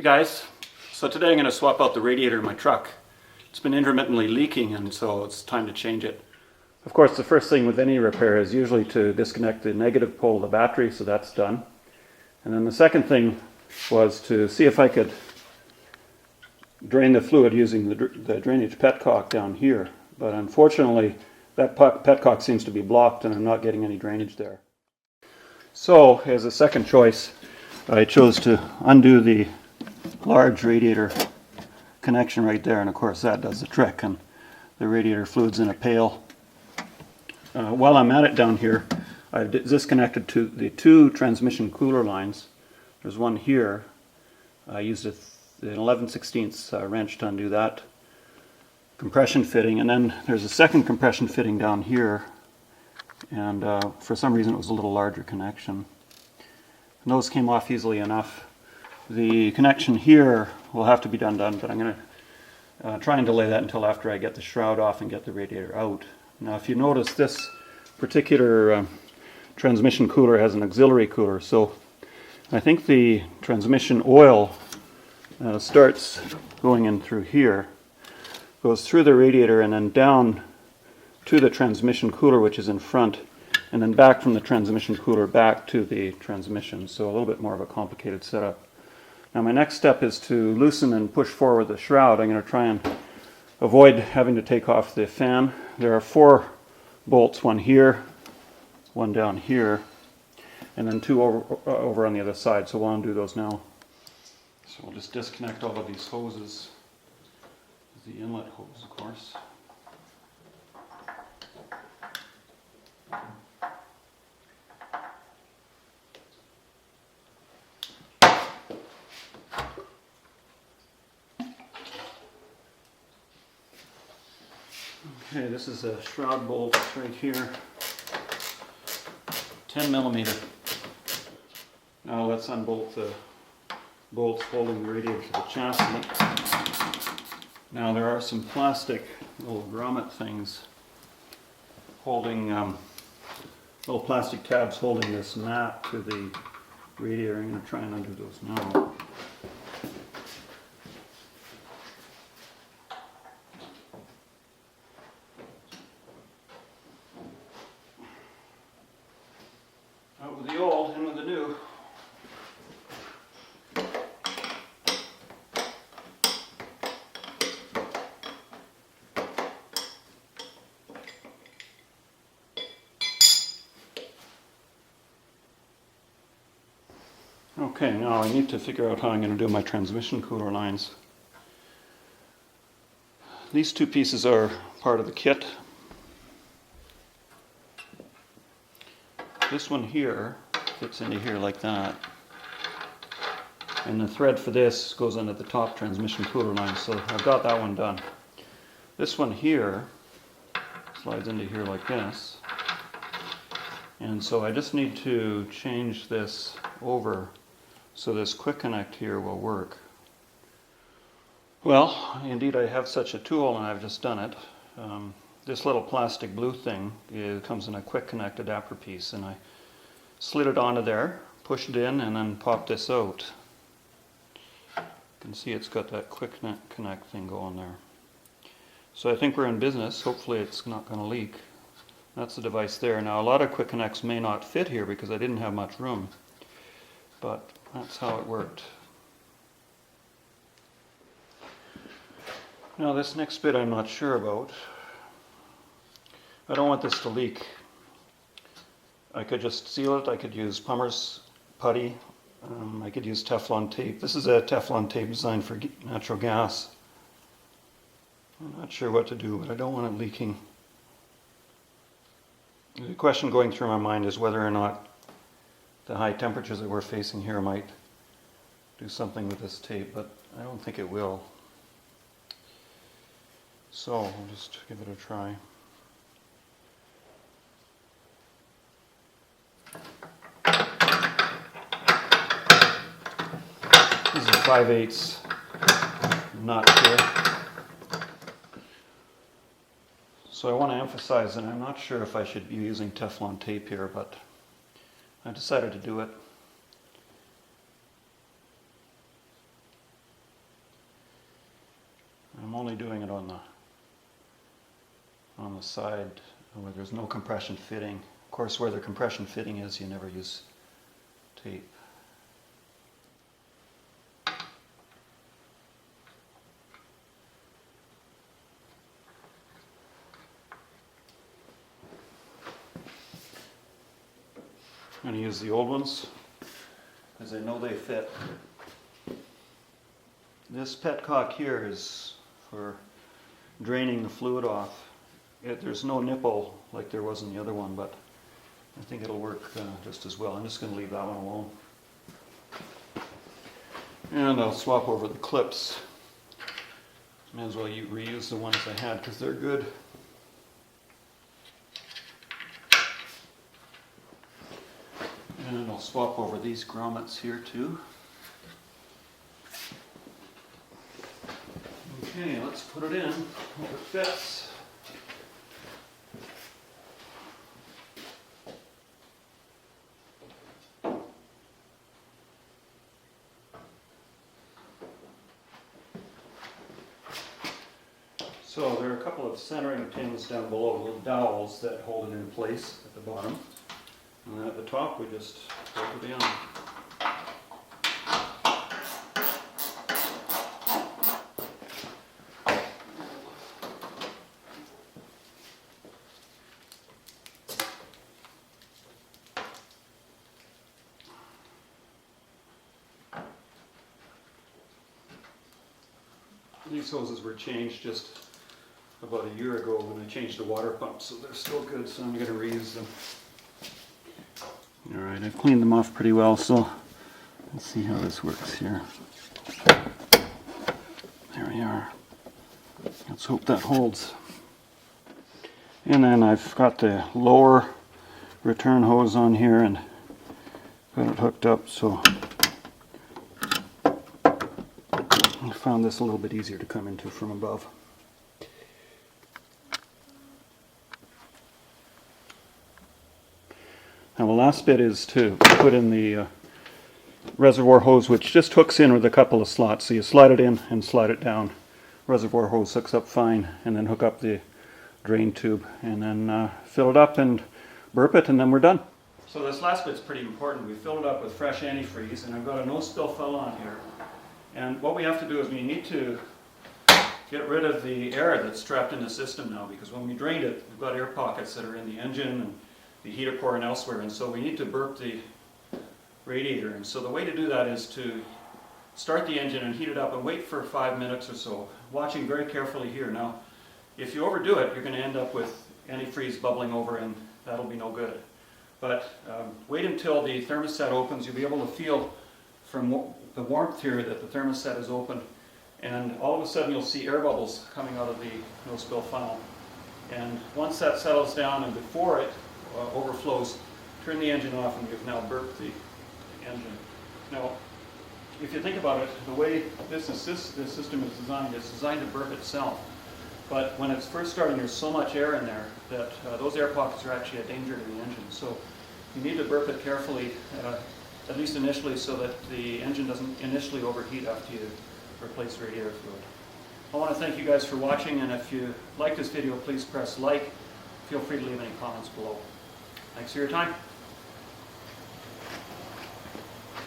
Hey guys, so today I'm going to swap out the radiator in my truck. It's been intermittently leaking and so it's time to change it. Of course, the first thing with any repair is usually to disconnect the negative pole of the battery, so that's done. And then the second thing was to see if I could drain the fluid using the drainage petcock down here. But unfortunately, that petcock seems to be blocked and I'm not getting any drainage there. So, as a second choice, I chose to undo the large radiator connection right there, and of course that does the trick, and the radiator fluid's in a pail. While I'm at it down here, I've disconnected the two transmission cooler lines. There's one here. I used an 11/16 wrench to undo that compression fitting, and then there's a second compression fitting down here, and for some reason it was a little larger connection. And those came off easily enough. The connection here will have to be done, but I'm going to try and delay that until after I get the shroud off and get the radiator out. Now if you notice, this particular transmission cooler has an auxiliary cooler, so I think the transmission oil starts going in through here, goes through the radiator and then down to the transmission cooler, which is in front, and then back from the transmission cooler back to the transmission, so a little bit more of a complicated setup. Now my next step is to loosen and push forward the shroud. I'm going to try and avoid having to take off the fan. There are 4 bolts, one here, one down here, and then 2 over on the other side, so we'll undo those now. So we'll just disconnect all of these hoses. The inlet hose, of course. Okay, this is a shroud bolt right here, 10 millimeter. Now let's unbolt the bolts holding the radiator to the chassis. Now there are some plastic little grommet things holding, little plastic tabs holding this mat to the radiator. I'm going to try and undo those now. Out with the old, in with the new. Okay, now I need to figure out how I'm going to do my transmission cooler lines. These 2 pieces are part of the kit. This one here fits into here like that, and the thread for this goes into the top transmission cooler line, so I've got that one done. This one here slides into here like this, and so I just need to change this over so this quick connect here will work. Well, indeed I have such a tool and I've just done it. This little plastic blue thing, it comes in a quick connect adapter piece, and I slid it onto there, pushed it in, and then popped this out. You can see it's got that quick connect thing going there. So I think we're in business. Hopefully it's not going to leak. That's the device there. Now a lot of quick connects may not fit here because I didn't have much room, but that's how it worked. Now this next bit I'm not sure about. I don't want this to leak. I could just seal it. I could use Plumber's putty. I could use Teflon tape. This is a Teflon tape designed for natural gas. I'm not sure what to do, but I don't want it leaking. The question going through my mind is whether or not the high temperatures that we're facing here might do something with this tape, but I don't think it will. So we'll just give it a try. This is a 5/8 nut here. So I want to emphasize that I'm not sure if I should be using Teflon tape here, but I decided to do it. only doing it on the side where there's no compression fitting. Of course, where the compression fitting is, you never use tape. I'm going to use the old ones because I know they fit. This petcock here is for draining the fluid off. There's no nipple like there was in the other one, but I think it'll work just as well. I'm just going to leave that one alone. And I'll swap over the clips. May as well reuse the ones I had because they're good. And I'll swap over these grommets here too. Okay, let's put it in. Hope it fits. So there are a couple of centering pins down below, little dowels that hold it in place at the bottom. And then at the top we just put it in. These hoses were changed just about a year ago when I changed the water pump, so they're still good, so I'm going to reuse them. Alright, I've cleaned them off pretty well, so let's see how this works here. There we are. Let's hope that holds. And then I've got the lower return hose on here and got it hooked up, so I found this a little bit easier to come into from above. Now the last bit is to put in the reservoir hose, which just hooks in with a couple of slots. So you slide it in and slide it down. Reservoir hose hooks up fine, and then hook up the drain tube, and then fill it up and burp it, and then we're done. So this last bit's pretty important. We filled it up with fresh antifreeze, and I've got a no-spill fill on here. And what we have to do is we need to get rid of the air that's trapped in the system now, because when we drained it, we've got air pockets that are in the engine and the heater core and elsewhere, and so we need to burp the radiator. And so the way to do that is to start the engine and heat it up and wait for 5 minutes or so, watching very carefully here. Now, if you overdo it, you're going to end up with antifreeze bubbling over, and that'll be no good. But wait until the thermostat opens. You'll be able to feel from the warmth here that the thermostat is open, and all of a sudden you'll see air bubbles coming out of the no-spill funnel. And once that settles down and before it overflows, turn the engine off, and you've now burped the engine. Now, if you think about it, the way this system is designed, it's designed to burp itself. But when it's first starting, there's so much air in there that those air pockets are actually a danger to the engine. So you need to burp it carefully, at least initially, so that the engine doesn't initially overheat after you replace radiator fluid. I want to thank you guys for watching, and if you like this video, please press like. Feel free to leave any comments below. Thanks for your time.